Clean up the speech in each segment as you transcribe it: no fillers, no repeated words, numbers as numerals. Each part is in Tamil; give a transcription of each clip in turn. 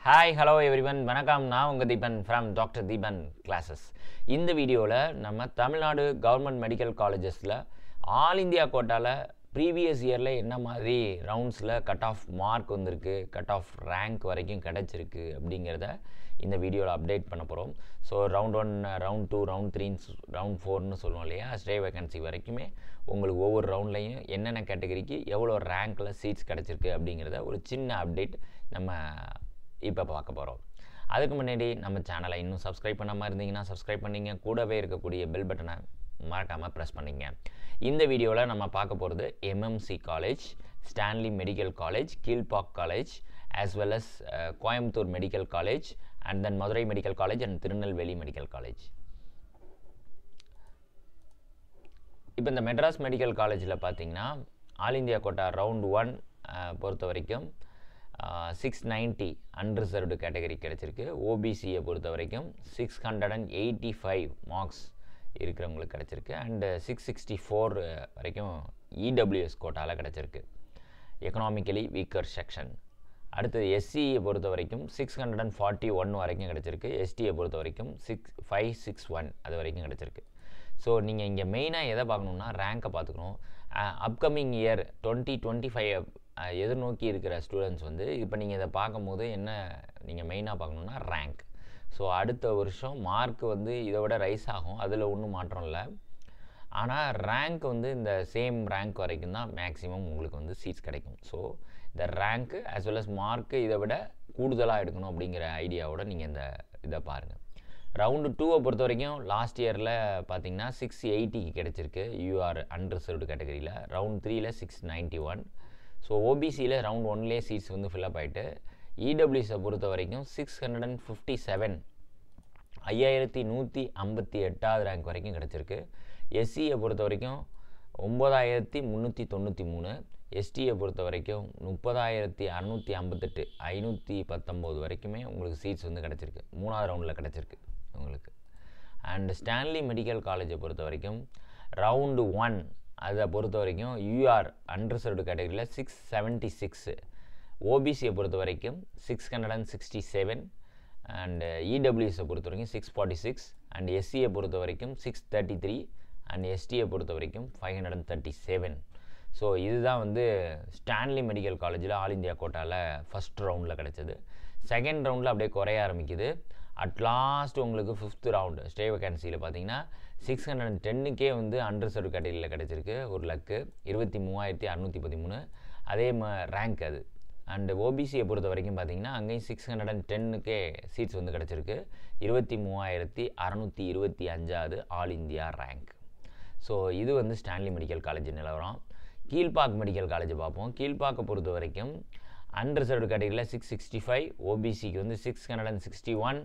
ஹாய் ஹலோ எவ்ரிவன் வணக்கம். நான் உங்கள் Deepan from doctor Deepan classes. இந்த வீடியோவில் நம்ம தமிழ்நாடு கவர்மெண்ட் மெடிக்கல் காலேஜஸில் ஆல் இந்தியா கோட்டாவில் ப்ரீவியஸ் இயரில் என்ன மாதிரி ரவுண்ட்ஸில் கட் ஆஃப் மார்க் வந்திருக்கு, கட் ஆஃப் ரேங்க் வரைக்கும் கிடச்சிருக்கு அப்படிங்கிறத இந்த வீடியோவில் அப்டேட் பண்ண போகிறோம். So round 1, round 2, round 3, round 4ன்னு சொல்லுவோம் இல்லையா, ஸ்டே வேகன்சி வரைக்குமே உங்களுக்கு ஒவ்வொரு ரவுண்ட்லையும் என்னென்ன கேட்டகரிக்கு எவ்வளோ ரேங்க்கில் சீட்ஸ் கிடச்சிருக்கு அப்படிங்கிறத ஒரு சின்ன அப்டேட் நம்ம இப்போ பார்க்க போகிறோம். அதுக்கு முன்னாடி நம்ம சேனலை இன்னும் சப்ஸ்கிரைப் பண்ணாமல் இருந்தீங்கன்னா சப்ஸ்கிரைப் பண்ணிங்க, கூடவே இருக்கக்கூடிய பெல் பட்டனை மறக்காமல் ப்ரெஸ் பண்ணிங்க. இந்த வீடியோவில் நம்ம பார்க்க போகிறது MMC college, Stanley medical college, Kilpauk college, as well as Coimbatore medical college, and then Madurai medical college and Tirunelveli medical college. இப்போ இந்த மெட்ராஸ் மெடிக்கல் காலேஜில் பார்த்தீங்கன்னா ஆல் இந்தியா கோட்டா ரவுண்ட் 1 பொறுத்த வரைக்கும் 690 அன்ரிசர்வ்டு கேட்டகரி கிடச்சிருக்கு. ஓபிசியை பொறுத்த வரைக்கும் 685 மார்க்ஸ் இருக்கிறவங்களுக்கு கிடச்சிருக்கு. அண்டு 664 வரைக்கும் இடபிள்யூஎஸ் கோட்டாவில் கிடச்சிருக்கு, எக்கனாமிக்கலி வீக்கர் செக்ஷன். அடுத்தது எஸ்சியை பொறுத்த வரைக்கும் 641 வரைக்கும் கிடச்சிருக்கு. எஸ்டியை பொறுத்த வரைக்கும் 561 அது வரைக்கும் கிடச்சிருக்கு. ஸோ நீங்கள் இங்கே மெயினாக எதை பார்க்கணுன்னா ரேங்கை பார்த்துக்கணும். அப்கமிங் இயர் 2025 எதிர்நோக்கி இருக்கிற ஸ்டூடெண்ட்ஸ் வந்து இப்போ நீங்கள் இதை பார்க்கும்போது என்ன நீங்கள் மெயினாக பார்க்கணுன்னா ரேங்க். ஸோ அடுத்த வருஷம் மார்க் வந்து இதை விட ரைஸ் ஆகும், அதில் ஒன்றும் மாற்றம் இல்லை. ஆனால் ரேங்க் வந்து இந்த சேம் ரேங்க் வரைக்கும் தான் மேக்ஸிமம் உங்களுக்கு வந்து சீட்ஸ் கிடைக்கும். ஸோ இந்த rank as well as mark இதை விட கூடுதலாக எடுக்கணும் அப்படிங்கிற ஐடியாவோட நீங்கள் இந்த இதை பாருங்கள். ரவுண்டு 2 பொறுத்த வரைக்கும் லாஸ்ட் இயரில் பார்த்தீங்கன்னா 680 கிடச்சிருக்கு யூஆர் அன்ரிசர்வ்டு கேட்டகரியில். ரவுண்ட் 3ல் 691. ஸோ ஓபிசியில் ரவுண்ட் 1லேயே சீட்ஸ் வந்து ஃபில்லப் ஆகிட்டு. இடபிள்யூஸை பொறுத்த வரைக்கும் 657 5158 ரேங்க் வரைக்கும் கிடச்சிருக்கு. எஸ்சியை பொறுத்த வரைக்கும் 9393. எஸ்டியை பொறுத்த வரைக்கும் 30658 519 வரைக்குமே உங்களுக்கு சீட்ஸ் வந்து கிடச்சிருக்கு, 3வது ரவுண்டில் கிடச்சிருக்கு உங்களுக்கு. அண்ட் ஸ்டான்லி மெடிக்கல் காலேஜை பொறுத்த வரைக்கும் ரவுண்டு 1 அதை பொறுத்த வரைக்கும் யூஆர் அன்ரிசர்வ்டு கேட்டகரியில் 676. ஓபிசியை பொறுத்த வரைக்கும் 667. அண்டு இடபிள்யூஎஸை பொறுத்த வரைக்கும் 646. அண்ட் எஸ்சியை பொறுத்த வரைக்கும் 633. அண்ட் எஸ்டியை பொறுத்த வரைக்கும் 537. ஸோ இதுதான் வந்து ஸ்டான்லி மெடிக்கல் காலேஜில் ஆல் இந்தியா கோட்டாவில் ஃபஸ்ட் ரவுண்டில் கிடச்சிது. செகண்ட் ரவுண்டில் அப்படியே குறைய ஆரம்பிக்குது. அட் லாஸ்ட் உங்களுக்கு 5th ரவுண்டு ஸ்டே வேகன்சியில் பார்த்தீங்கன்னா 610க்கே வந்து அன்ரிசர்வ்டு கேட்டகரியில் கிடச்சிருக்கு. ஒரு லக்கு 23613. அதே ரேங்க் அது. அண்டு ஓபிசியை பொறுத்த வரைக்கும் பார்த்தீங்கன்னா அங்கேயும் 610க்கே சீட்ஸ் வந்து கிடச்சிருக்கு, 23625 ஆல் இந்தியா ரேங்க். ஸோ இது வந்து ஸ்டான்லி மெடிக்கல் காலேஜ் நிலவரம். கீழ்பாக் மெடிக்கல் காலேஜை பார்ப்போம். கீழ்பாக்கை பொறுத்த வரைக்கும் அன்ரிசர்வ்டு கேட்டகரியில் 665, ஓபிசிக்கு வந்து 661,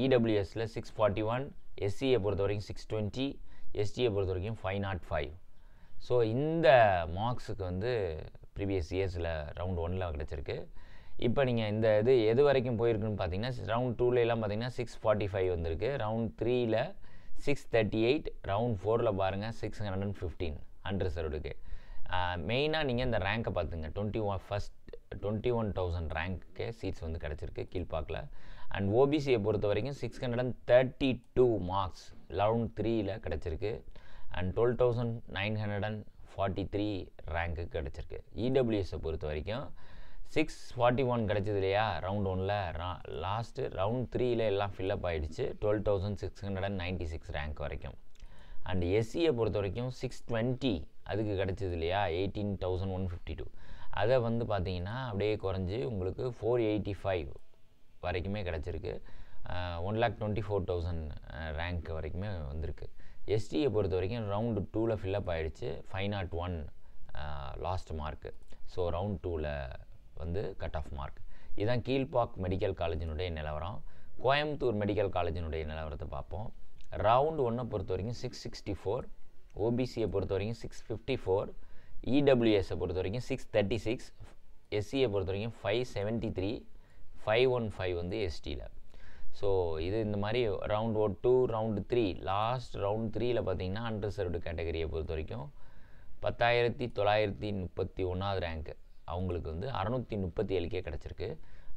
இடபிள்யூஎஸில் 641, எஸ்சியை பொறுத்த வரைக்கும் 620, எஸ்டியை பொறுத்த வரைக்கும் 505. ஸோ இந்த மார்க்ஸுக்கு வந்து ப்ரீவியஸ் இயர்ஸில் ரவுண்ட் 1ல் கிடச்சிருக்கு. இப்போ நீங்கள் இந்த எது வரைக்கும் போயிருக்குன்னு பார்த்தீங்கன்னா ரவுண்ட் 2லலாம் பார்த்தீங்கன்னா 645 வந்திருக்கு. ரவுண்ட் 3ல் 638, ரவுண்ட் 4ல் பாருங்கள் 615 அன்ரிசர்வ்டுக்கு. மெயினாக நீங்கள் இந்த ரேங்கை பார்த்துங்க. 21,000 ரேங்க்கு சீட்ஸ் வந்து கிடச்சிருக்கு கீழ்பாக்கில். அண்ட் ஓபிசியை பொறுத்த வரைக்கும் 632 மார்க்ஸ் ரவுண்ட் 3ல் கிடச்சிருக்கு. அண்ட் 12,943 ரேங்க்கு கிடச்சிருக்கு. இடபிள்யூஎஸை பொறுத்த வரைக்கும் 641 கிடச்சிது இல்லையா ரவுண்ட் 1ல். லாஸ்ட்டு ரவுண்ட் 3ல் எல்லாம் ஃபில்லப் ஆகிடுச்சு, 12,696 ரேங்க் வரைக்கும். அண்ட் எஸ்சியை பொறுத்த வரைக்கும் 620 அதுக்கு கிடச்சிது இல்லையா 18,152. அதை வந்து பார்த்தீங்கன்னா அப்படியே குறைஞ்சி உங்களுக்கு 485 வரைக்குமே கிடச்சிருக்கு. 1,24,000 ரேங்க் வரைக்குமே வந்திருக்கு. எஸ்டியை பொறுத்த வரைக்கும் ரவுண்டு 2ல் ஃபில்லப் ஆகிடுச்சு, 501 லாஸ்ட் மார்க்கு. ஸோ ரவுண்ட் 2ல் வந்து கட் ஆஃப் மார்க். இதுதான் கீழ்பாக் மெடிக்கல் காலேஜினுடைய நிலவரம். கோயம்புத்தூர் மெடிக்கல் காலேஜினுடைய நிலவரத்தை பார்ப்போம். ரவுண்ட் 1 பொறுத்த வரைக்கும் 664, ஓபிசியை பொறுத்த வரைக்கும் 654, இடபிள்யூஎஸை பொறுத்த வரைக்கும் 636, எஸ்சியை பொறுத்த வரைக்கும் 573, 515 வந்து எஸ்டியில். ஸோ இது இந்த மாதிரி ரவுண்ட் 2, ரவுண்டு 3, லாஸ்ட் ரவுண்ட் 3ல் பார்த்தீங்கன்னா அன்ரிசர்வ்டு கேட்டகரியை பொறுத்த வரைக்கும் 10,931 ரேங்க்கு அவங்களுக்கு வந்து 637 கிடச்சிருக்கு.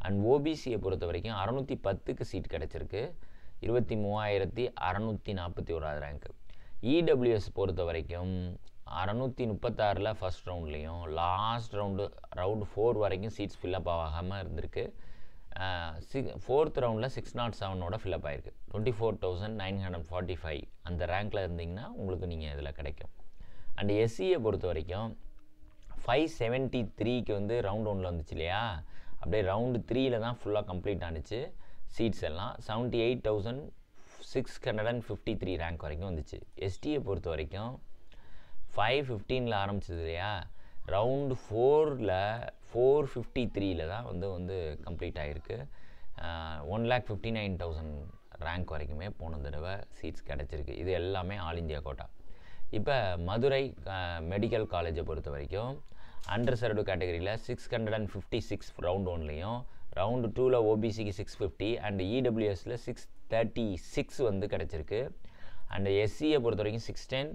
அண்ட் ஓபிசியை பொறுத்த வரைக்கும் 610க்கு சீட் கிடச்சிருக்கு, 23,641 ரேங்க்கு. இடபிள்யூஎஸ் பொறுத்த வரைக்கும் 636 ஃபஸ்ட் ரவுண்ட்லேயும் லாஸ்ட் ரவுண்டு 4 வரைக்கும் சீட்ஸ் ஃபில்லப் ஆகாமல் இருந்திருக்கு. 4th ரவுண்டில் 607 ஃபில்லப் ஆகிருக்கு. 24,945 அந்த ரேங்க்கில் இருந்தீங்கன்னா உங்களுக்கு நீங்கள் இதில் கிடைக்கும். அண்ட் எஸ்சியை பொறுத்த வரைக்கும் 573க்கு வந்து ரவுண்ட் 1 வந்துச்சு இல்லையா, அப்படியே ரவுண்டு 3 தான் ஃபுல்லாக கம்ப்ளீட் ஆனிச்சு சீட்ஸ் எல்லாம். 78,653 ரேங்க் வரைக்கும் வந்துச்சு. எஸ்டியை பொறுத்த வரைக்கும் 515 ஆரம்பிச்சது இல்லையா, ரவுண்டு 4ல் 453 தான் வந்து கம்ப்ளீட் ஆகிருக்கு. 1,59,000 ரேங்க் வரைக்குமே போன தடவை சீட்ஸ் கிடச்சிருக்கு. இது எல்லாமே ஆல் இந்தியா கோட்டா. இப்போ மதுரை மெடிக்கல் காலேஜை பொறுத்த வரைக்கும் அண்டர் சர்வ்டு கேட்டகரியில் 656 ரவுண்ட் 1லையும், ரவுண்டு 2ல் ஓபிசிக்கு 650 அண்ட் இடபிள்யூஎஸில் 636 வந்து கிடச்சிருக்கு. அண்ட் எஸ்சியை பொறுத்த வரைக்கும் 610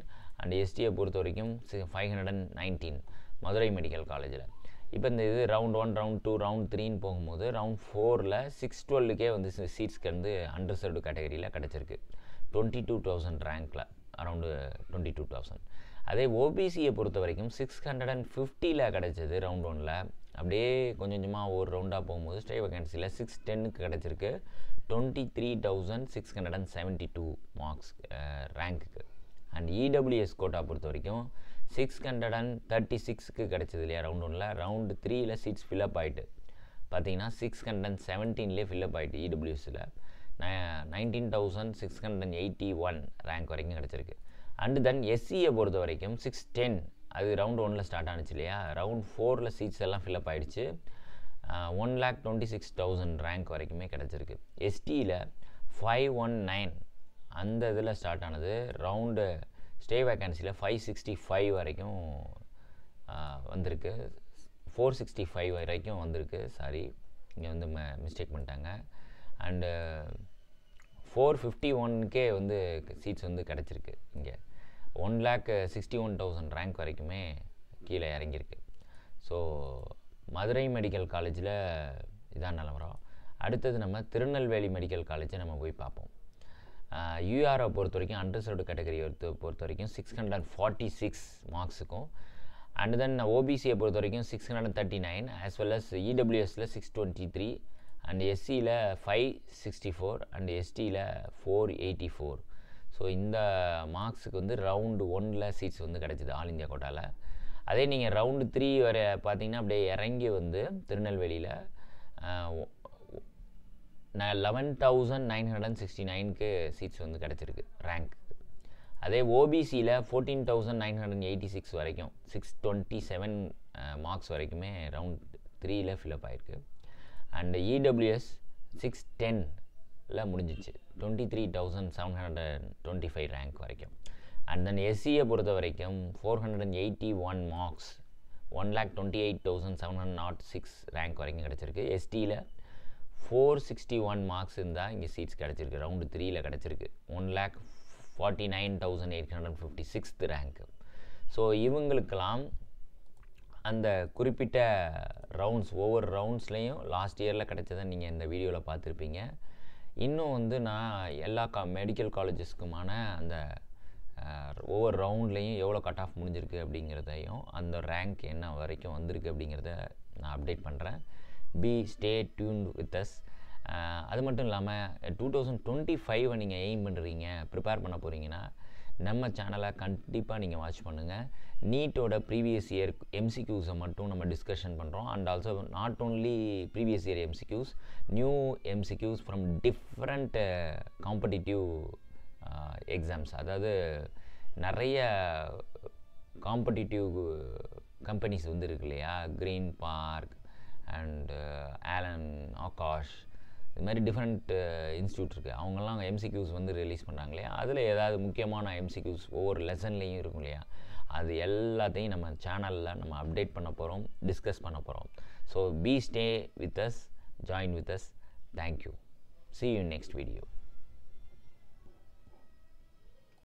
அண்ட் எஸ்டியை பொறுத்த வரைக்கும் 519 மதுரை மெடிக்கல் காலேஜில். இப்போ இந்த இது ரவுண்ட் 1 ரவுண்ட் 2 ரவுண்ட் 3ன்னு போகும்போது ரவுண்ட் 4ல் 612க்கே வந்து சீட்ஸ்க்கு வந்து அண்டர் சர்வ்டு கேட்டகரியில் கிடச்சிருக்கு. 22,000 ரேங்க்கில் அரௌண்டு 22,000. அதே ஓபிசியை பொறுத்த வரைக்கும் 650 கிடச்சிது ரவுண்ட் 1ல். அப்படியே கொஞ்சம் கொஞ்சமாக ஒரு ரவுண்டாக போகும்போது ஸ்டே வேகன்சியில் 610க்கு கிடச்சிருக்கு. 23,672 மார்க்ஸ் ரேங்க்குக்கு. அண்ட் இடபிள்யூஎஸ் கோட்டா பொறுத்த வரைக்கும் 636க்கு கிடச்சிது இல்லையா ரவுண்ட் 1ல். ரவுண்டு 3ல் சீட்ஸ் ஃபில்லப் ஆகிட்டு பார்த்தீங்கன்னா 617 ஃபில்லப் ஆகிட்டு இடபிள்யூஎஸில் 19,681 ரேங்க் வரைக்கும் கிடச்சிருக்கு. அண்டு தென் எஸ்சியை பொறுத்த வரைக்கும் 610 அது ரவுண்ட் 1ல் ஸ்டார்ட் ஆனிச்சு இல்லையா, ரவுண்ட் 4ல் சீட்ஸ் எல்லாம் ஃபில்லப் ஆகிடுச்சு. 1,26,000 ரேங்க் வரைக்குமே கிடச்சிருக்கு. எஸ்டியில் 519 அந்த இதில் ஸ்டார்ட் ஆனது, ரவுண்டு ஸ்டே வேக்கன்சியில் 565 வரைக்கும் வந்திருக்கு. 465 வரைக்கும் வந்திருக்கு. சாரி, இங்கே வந்து மிஸ்டேக் பண்ணிட்டாங்க. அண்டு 451க்கே வந்து சீட்ஸ் வந்து கிடச்சிருக்கு. இங்கே 1,61,000 ரேங்க் வரைக்குமே கீழே இறங்கியிருக்கு. ஸோ மதுரை மெடிக்கல் காலேஜில் இதான் நிலவரம். அடுத்தது நம்ம திருநெல்வேலி மெடிக்கல் காலேஜை நம்ம போய் பார்ப்போம். யூஆரை பொறுத்த வரைக்கும் அண்டர் சர்வ்டு கேட்டகரி பொறுத்த வரைக்கும் 646 மார்க்ஸுக்கும், அண்ட் தென் ஓபிசியை பொறுத்த வரைக்கும் 639 ஆஸ் வெல் அஸ் இடபிள்யூஎஸில் 623 அண்ட் எஸ்சியில் 564 அண்ட் எஸ்டியில் 484. ஸோ இந்த மார்க்ஸுக்கு வந்து ரவுண்டு 1ல் சீட்ஸ் வந்து கிடச்சிது ஆல் இந்தியா கோட்டாவில். அதே நீங்கள் ரவுண்டு 3 வரை பார்த்தீங்கன்னா அப்படியே இறங்கி வந்து திருநெல்வேலியில் 11,969க்கு சீட்ஸ் வந்து கிடச்சிருக்கு ரேங்க். அதே ஓபிசியில் 14,986 வரைக்கும் 627 மார்க்ஸ் வரைக்குமே ரவுண்ட் 3ல் ஃபில்லப் ஆகிருக்கு. அண்ட் இடபிள்யூஎஸ் 610ல் முடிஞ்சிச்சு, 23,725 ரேங்க் வரைக்கும். அண்ட் தென் எஸ்சியை பொறுத்த வரைக்கும் 481 மார்க்ஸ் 1,28,706 ரேங்க் வரைக்கும் கிடச்சிருக்கு. எஸ்டியில் 461 மார்க்ஸ் இருந்தால் இங்கே சீட்ஸ் கிடச்சிருக்கு. ரவுண்டு 3ல் கிடச்சிருக்கு 1,49,856 ரேங்க்கு. ஸோ இவங்களுக்கெல்லாம் அந்த குறிப்பிட்ட ரவுண்ட்ஸ் ஒவ்வொரு ரவுண்ட்ஸ்லேயும் லாஸ்ட் இயரில் கிடைச்சதை நீங்கள் இந்த வீடியோவில் பார்த்துருப்பீங்க. இன்னும் வந்து நான் எல்லா மெடிக்கல் காலேஜஸ்க்குமான அந்த ஒவ்வொரு ரவுண்ட்லேயும் எவ்வளோ கட் ஆஃப் முடிஞ்சிருக்கு அப்படிங்கிறதையும் அந்த ரேங்க் என்ன வரைக்கும் வந்திருக்கு அப்படிங்கிறத நான் அப்டேட் பண்ணுறேன். Stay tuned with us. அது மட்டும் இல்லாமல் 2025 நீங்கள் எய்ம் பண்ணுறீங்க, ப்ரிப்பேர் பண்ண போகிறீங்கன்னா நம்ம சேனலை கண்டிப்பாக நீங்கள் வாட்ச் பண்ணுங்கள். நீட்டோட ப்ரீவியஸ் இயர் எம்சிக்யூஸை மட்டும் நம்ம டிஸ்கஷன் பண்ணுறோம். And also not only previous year MCQs, new MCQs from different competitive exams. அதாவது நிறைய காம்படிட்டிவ் கம்பெனிஸ் வந்து இருக்கு இல்லையா, green park and Allen Aakash, இது மாதிரி டிஃப்ரெண்ட் இன்ஸ்டியூட் இருக்குது. அவங்கெல்லாம் எம்சிக்யூஸ் வந்து ரிலீஸ் பண்ணுறாங்க இல்லையா, அதில் ஏதாவது முக்கியமான எம்சிக்யூஸ் ஒவ்வொரு லெசன்லேயும் இருக்கும் இல்லையா, அது எல்லாத்தையும் நம்ம சேனலில் நம்ம அப்டேட் பண்ண போகிறோம், டிஸ்கஸ் பண்ண போகிறோம். So stay with us, join with us. Thank you. See you in next video.